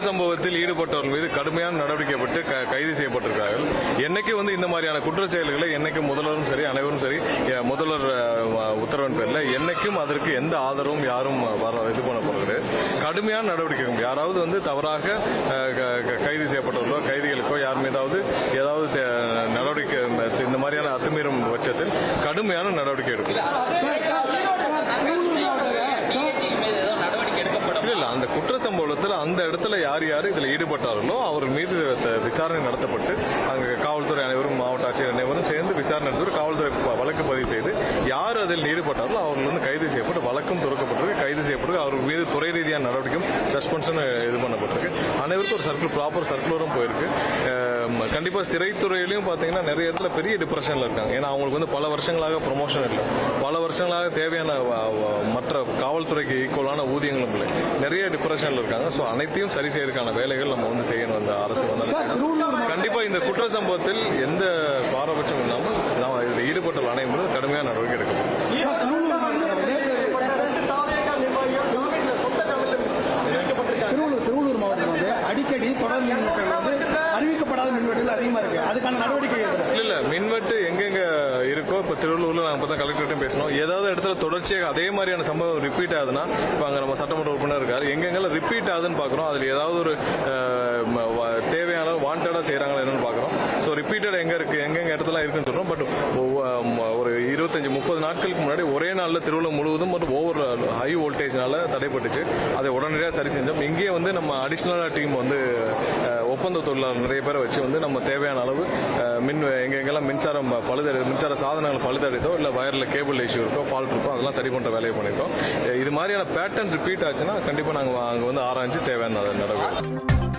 சம்பவத்தில் ஈடுபட்டவர்கள் மீது கடுமையான நடவடிக்கைப்பட்டு கைது செய்யப்பட்டிருக்கிறார்கள். என்னைக்கு இந்த மாதிரியான குற்றச் செயல்களை என்னைக்கு முதல்வரும் சரி அனைவரும் சரி முதல்வர் உத்தரவின் பேரில் என்னைக்கும் அதற்கு எந்த ஆதரவும் யாரும் இது பண்ண போகிறது. கடுமையான நடவடிக்கை யாராவது தவறாக கைது செய்யப்பட்டவர்களோ கைதிகளுக்கோ யார் மீதாவது ஏதாவது நடவடிக்கை இந்த மாதிரியான அத்துமீறும் பட்சத்தில் கடுமையான நடவடிக்கை எடுக்கும். இல்ல அந்த குற்ற சம்பவத்தில் அந்த இடத்துல யார் இதில் ஈடுபட்டார்களோ அவர் மீது விசாரணை நடத்தப்பட்டு அங்கு காவல்துறை அனைவரும் மாவட்ட ஆட்சியர் அனைவரும் சேர்ந்து விசாரணை நடத்தி காவல்துறை வழக்கு பதிவு செய்து யார் அதில் ஈடுபட்டார்களோ அவர்கள் கைது செய்யப்பட்டு வழக்கும் துறக்கப்பட்டிருக்கு. கைது செய்யப்பட்டு அவர் மீது துறை ரீதியான நடவடிக்கையும் சஸ்பென்ஷன் இது பண்ணப்பட்டிருக்கு. அனைவருக்கும் ஒரு ப்ராப்பர் சர்க்குலரும் போயிருக்கு. கண்டிப்பா சிறைத்துறையிலையும் பாத்தீங்கன்னா நிறைய இடத்துல பெரிய டிப்ரெஷன்ல இருக்காங்க. ஏன்னா அவங்களுக்கு பல வருஷங்களாக ப்ரொமோஷன் இல்லை, பல வருஷங்களாக தேவையான மற்ற காவல்துறைக்கு ஈக்குவலான ஊதியங்களும் இல்லை, நிறைய டிப்ரெஷன்ல இருக்காங்க. ஸோ அனைத்தையும் சரி செய்யறதுக்கான வேலைகள் நம்ம செய்யணும். அந்த அரசு கண்டிப்பா இந்த குற்ற சம்பவத்தில் எந்த பாரபட்சம் இல்லாமல் இதில் ஈடுபட்ட அனைவரும் கடுமையான நடவடிக்கை எடுக்கப்படும். திருவள்ளூர் மாவட்டத்தில் அடிக்கடி தொடர் மின்வெட்டுகள் அறிவிக்கப்படாத மின்வெட்டுகள் அதிகமா இருக்கு. அதுக்கான நடவடிக்கை இல்ல மின்வெட்டு எங்கெங்க இருக்கோ இப்ப திருவள்ளூர்ல நாங்க இப்பதான் கலெக்டர்கிட்ட பேசணும். ஏதாவது இடத்துல தொடர்ச்சியாக அதே மாதிரியான சம்பவம் ரிப்பீட் ஆகுதுன்னா இப்ப அங்க நம்ம சட்டமன்ற உறுப்பினர் இருக்காரு, எங்கெங்கெல்லாம் ரிப்பீட் ஆகுதுன்னு பாக்குறோம். அதுல ஏதாவது ஒரு தேவையான வாண்டடா செய்யறாங்களா என்னன்னு பாக்குறோம். ஸோ ரிப்பீட்டட் எங்க இருக்கு எங்கெங்க இடத்துல இருக்குன்னு சொல்றோம். பட் ஒரு 25-30 நாட்களுக்கு முன்னாடி ஒரே நாள்ல திருவள்ளூர் முழுவதும் ஓவர் ஹை வோல்டேஜ்னால தடைப்பட்டுச்சு. அதை உடனடியாக சரி செஞ்சோம். இங்கேயே நம்ம அடிஷனலா டீம் ஒப்பந்த தொழிலாளர் நிறைய பேரை வச்சு நம்ம தேவையான அளவு எங்கெங்கெல்லாம் மின்சாரம் மின்சார சாதனங்கள் பழுதடைதோ இல்ல வயர்ல கேபிள் இஷ்யூ இருக்கோ ஃபால்ட் இருக்கோ அதெல்லாம் சரி பண்ற வேலையை பண்ணிருக்கோம். இது மாதிரியான பேட்டர்ன் ரிப்பீட் ஆச்சுன்னா கண்டிப்பா நாங்க அங்க ஆராய்ச்சி தேவையான நடவடிக்கை